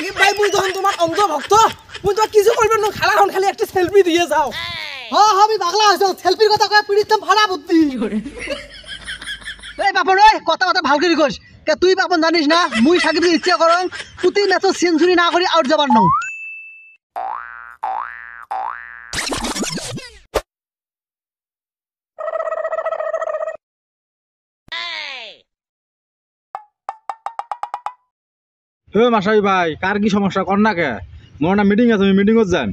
সাকিব ভাই মুই যখন তোমার অন্ধ ভক্ত মুই তোমার কিছু করবেন না, খালাখন খালি একটা সেলফি দিয়ে যাও। হ্যাঁ আমি পাগলা হইছো, সেলফির কথা কয়ে পিড়িতাম ভাড়া বুদ্ধি। এই বাপন ওই কথা ভাল করে কইস, কে তুই বাপন জানিস না মুই সাকিবের ইচ্ছা করং প্রতি ম্যাচে সেঞ্চুরি না করি আউট যাবার নং। মাসাবি ভাই কার কি সমস্যা কর না কে? মোর না মিটিং আছে, আমি মিটিংত যান।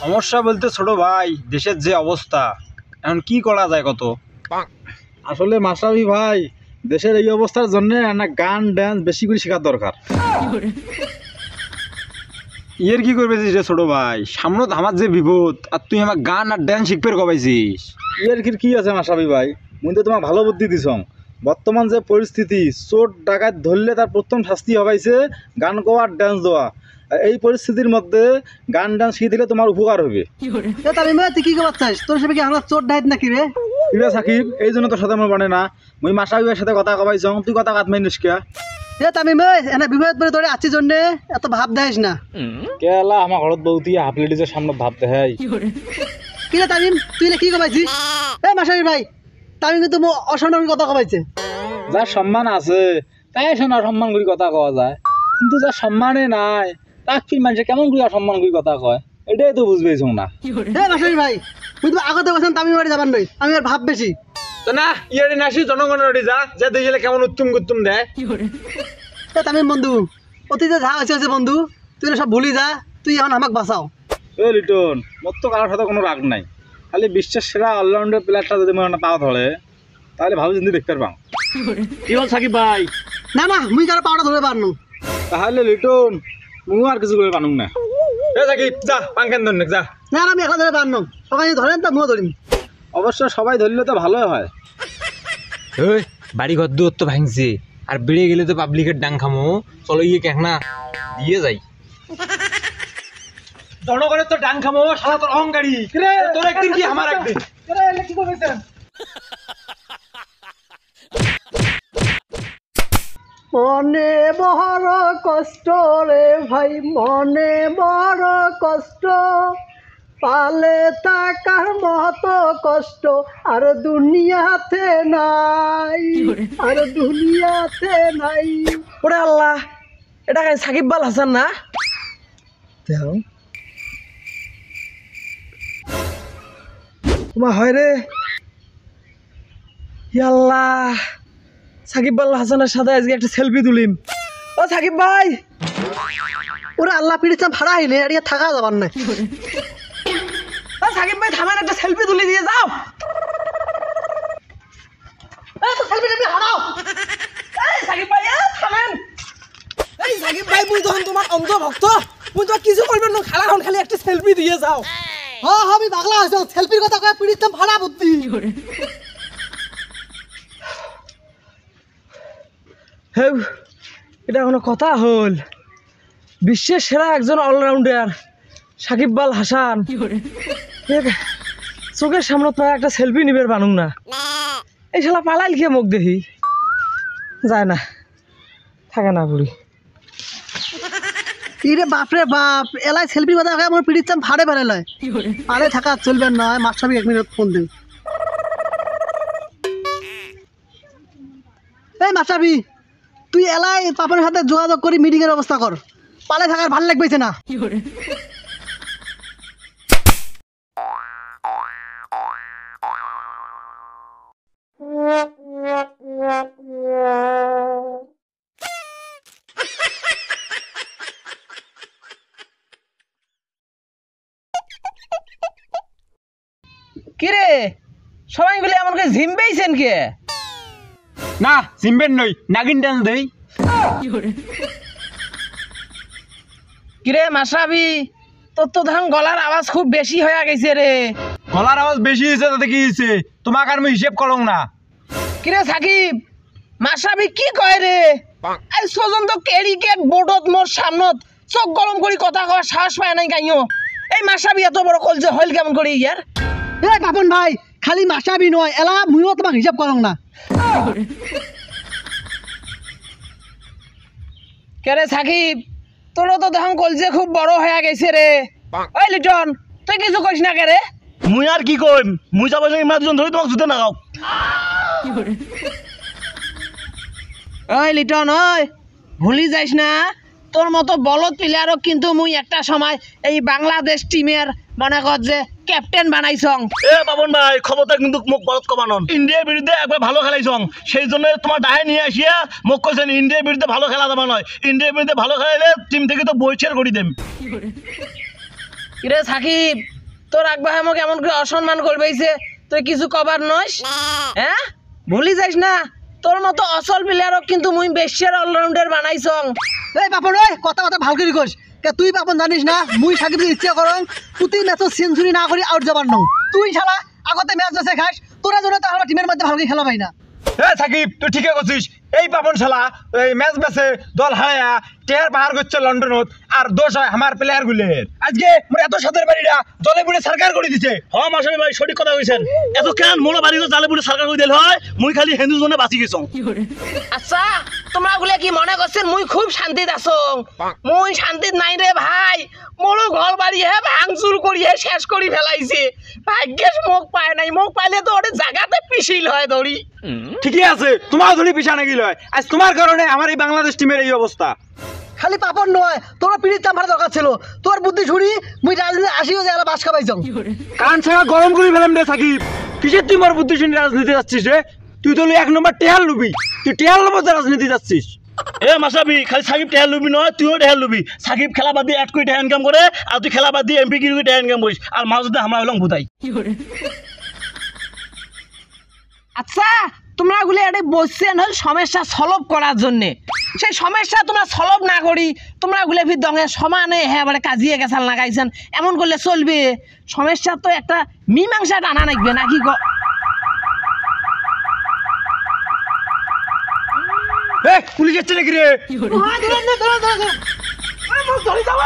সমস্যা বলতে ছোট ভাই, দেশের যে অবস্থা এখন কি করা যায় কত। আসলে মাসাবি ভাই দেশের এই অবস্থার জন্য না গান ড্যান্স বেশি করে শেখার দরকার। ইয়ের কি করবেছিস রে ছোট ভাই, সামনত আমার যে বিপদ আর তুই আমার গান আর ড্যান্স শিখবে কবাইছিস। এর কি আছে মাসাবি ভাই, মুই তো তোমার ভালো বুদ্ধি দিছং। বর্তমান যে পরিস্থিতি, চোর ডাকাত ধরলে তার প্রথম শাস্তি হবাইছে গান গাওয়া আর ড্যান্স দেওয়া। এই পরিস্থিতির মধ্যে গান ড্যান্স শিখে দিলে তোমার উপকার হবে। তুই কি করবার চাইস? তোর সাথে কি আমার চোর ডাইট নাকি রে? কিরে সাকিব, এই জন্য তোর সাথে আমার বানে না, মুই মাসাবি ভাইয়ের সাথে কথা কবাইছং, তুই কথা কাট মাইনিস কে? তামিম এনে বিপদ পরে তোরে আছিস জন্য এত ভাব দেখাইস না। কেলা আমার ঘরত বউতি হাফ লেডিজের সামনে ভাব দেখাই। কি রে তামিম, তুই কি কবাইছিস? মাসাবি ভাই তামিম কিন্তু অসম্মান কথা কবাইছে। যার সম্মান আছে তাই শোনা সম্মান করি কথা কওয়া যায়, কিন্তু যার সম্মানে নাই তাক ফির মানুষে কেমন করে অসম্মান করি কথা কয়, এটাই তো বুঝবেছ না। মাসাবি ভাই তুই তো আগতে বলছেন তামিম বাড়ি যাবার নই, আমি আর ভাব বেশি তো না ইয়ারে নাসি জনগণের যা যা দেখলে কেমন উত্তম গুত্তম দেয়। তামিম বন্ধু অতীতে যা আছে বন্ধু, তুই সব ভুলি যা, তুই এখন আমাকে বাঁচাও। এ লিটন, মোর তো কারোর সাথে কোনো রাগ নাই, খালি বিশ্বের সেরা অলরাউন্ডার প্লেয়ারটা যদি মনে পাওয়া ধরে তাহলে ভালো জিনিস দেখতে পারবাম। কি বল সাকিব ভাই? না মুই কারো পাওয়াটা ধরে পারনু। তাহলে লিটন মুই আর কিছু করে পানুম না। এ সাকিব যা পাঙ্কেন ধরনে যা। না আমি একলা ধরে পারনু, সবাই ধরেন তা মুও ধরিম। অবশ্য সবাই ধরলে তো ভালোই হয়। ওই বাড়ি ঘর দুয়ার তো ভাঙছে, আর বেড়ে গেলে তো পাবলিকের ডাং খামো, চলো ইয়ে কেনা দিয়ে যাই। জনগণের তো ডাং খামো, শালা তোর অহংকারী, তোর একদিন কি আমার একদিন। কি করবেন? মনে বড় কষ্ট রে ভাই, মনে বড় কষ্ট, পালে টাকার মতো কষ্ট আর দুনিয়াতে নাই, আর দুনিয়াতে নাই। ওরে আল্লাহ, এটা কাই সাকিব আল হাসান না? দেখো তোমার হয় রে। আল্লাহ, সাকিব আল হাসানের সাথে আজকে একটা সেলফি তুলিম। ও সাকিব ভাই, ওরে আল্লাহ পিড়িতে ভাড়া আইলে আর ইয়া থাকা যাবার না। সাকিব ভাই থামেন, একটা সেলফি তুলে দিয়ে যাও। সাকিব ভাই থামেন। এই সাকিব ভাই মুই যখন তোমার অন্ধ ভক্ত মুই তোমার কিছু করবেন না, খালাখন খালি একটা সেলফি দিয়ে যাও। হ্যাঁ আমি পাগলা হইছো, সেলফির কথা কয়ে পিড়িতে ভাড়া বুদ্ধি। হে, এটা কোনো কথা হল? বিশ্বের সেরা একজন অলরাউন্ডার সাকিব আল হাসান চোখের সামনে তো একটা সেলফি নিবের বানুং না, এই শালা পালাইল খেয়ে মুখ দেখি যায় না, থাকে না বুড়ি। ইরে বাপরে বাপ, এলাই সেলফির কথা কয়ে আমার পিড়িতে ভাড়ে বেড়ে লয়, আরে থাকা চলবে না। মাস্টারবি 1 মিনিট ফোন দিন। এই মাস্টারবি তুই এলাই পাপনের সাথে যোগাযোগ করি মিটিং এর ব্যবস্থা কর, পালে থাকার ভাল লাগবেছে না। কিরে সবাই মিলে এমন করে ঝিম পেয়েছেন কে? না সিম্বেন নই, নাগিন ডান্স দেই। কিরে মাসাবি, তোর তো ধান গলার আওয়াজ খুব বেশি হয়ে গেছে রে। গলার আওয়াজ বেশি হয়েছে তাতে কি হয়েছে, তোমাকে আর আমি হিসেব করং না। কিরে সাকিব, মাসাবি কি কয় রে? এই সজন তো ক্যারিকেট বোর্ডত মোর সামনত চোখ গরম করে কথা কওয়ার সাহস পায় নাই কাইও। এই মাসাবি এত বড় কল যে হইল কেমন করে ইয়ার? এই পাপন ভাই খালি মাস্টারবি নয়, এলা মুইও তোমাকে হিসাব করং না। কেরে সাকিব, তোরও তো তখন কলজে খুব বড় হয়ে গেছে রে। ওই লিটন, তুই কিছু কইস না কে রে? মুই আর কি কইম, মুই যাবার ইমান দুজন ধরে তোমাক জুতে নাগাও। ওই লিটন, ওই ভুলি যাইস না, তোর মতো বলদ প্লেয়ারও কিন্তু মুই একটা সময় এই বাংলাদেশ টিমের মনে কর যে ক্যাপ্টেন বানাইছং। এ বাবন ভাই, খবরটা কিন্তু মোক বলত কমানন। ইন্ডিয়ার বিরুদ্ধে একবার ভালো খেলাইছং, সেই জন্য তোমার ডাহে নিয়ে আসিয়া মোক কইছেন ইন্ডিয়ার বিরুদ্ধে ভালো খেলা যাবা নয়, ইন্ডিয়ার বিরুদ্ধে ভালো খেলাইলে টিম থেকে তো বইছের করে দেম। কিরে সাকিব, তোর আকবাহে মোক এমন করে অসম্মান করবেইছে, তুই কিছু কবার নইস? হ্যাঁ, ভুলি যাইস না, তোর মতো অসল প্লেয়ারও কিন্তু মুই বেশির অলরাউন্ডার বানাইছং। এই পাপন ওই কথা ভাল করে কইস। কে তুই পাপন জানিস না মুই সাকিবের ইচ্ছা করং প্রতি ম্যাচে সেঞ্চুরি না করি আউট যাবার নও। তুই শালা আগতে ম্যাচ আছে খাস, তোরা জন্য তো আমার টিমের মধ্যে ভালো করে খেলা পাই না। এ সাকিব, তুই ঠিকই করছিস। এই পাপন শালা এই ম্যাচ ম্যাচে দল হারায়া টেয়ার বাহার করছে লন্ডনত, আর দোষ হয় আমার প্লেয়ার গুলের। আজকে মোর এত সাদের বাড়িটা জলে বুড়ে সরকার করে দিছে। হ মাসাবি ভাই, সঠিক কথা কইছেন। এত কেন মোলা বাড়ি জালে বুড়ে সরকার করে দিল হয়, মুই খালি হিন্দু জনে বাঁচি গেছং। আচ্ছা, তোমরা গুলো কি মনে করছেন মুই খুব শান্তিত আছং? মুই শান্তিত নাই রে ভাই, মোরও ঘর বাড়ি হে ভাঙচুর করিয়ে শেষ করি ফেলাইছে। ভাগ্যেস মোক পায় নাই, মোক পাইলে তো ওরে জায়গাতে পিছিল হয় ধরি। ঠিকই আছে, তোমার ধরি পিছানে গেল হয়। আজ তোমার কারণে আমার এই বাংলাদেশ টিমের এই অবস্থা। খালি পাপন নয়, তোরা পিড়িত চাম্পার দরকার ছিল। তোর বুদ্ধি ছুড়ি মুই রাজনীতি আসিও যে এলা বাস খাবাইছং। কান ছাড়া গরম করে ফেলাম রে সাকিব। কিসের তুই মোর বুদ্ধি শুনে রাজনীতি যাচ্ছিস রে? তুই তো এক নম্বর টেহাল লুবি, তুই টেহাল নম্বর রাজনীতি যাচ্ছিস। এ মাসাবি, খালি সাকিব টেহাল লুবি নয়, তুইও টেহাল লুবি। সাকিব খেলা বাদ দিয়ে 1 কোটি টাকা ইনকাম করে, আর তুই খেলা বাদ দিয়ে এমপি কি টাকা ইনকাম করিস, আর মাঝে হামা হলাম ভুতাই। আচ্ছা, তোমরা গুলো এটা বসছেন হল সমস্যা সলভ করার জন্যে। সেই সমস্যা তোমরা সলভ না করি তোমরা গুলো ফির দঙে সমানে হ্যাঁ মানে কাজিয়ে গেছাল লাগাইছেন, এমন করলে চলবে? সমস্যা তো একটা মীমাংসা টানা লাগবে নাকি গো? পুলিশ যাচ্ছে নাকি রে? ধরে যাও,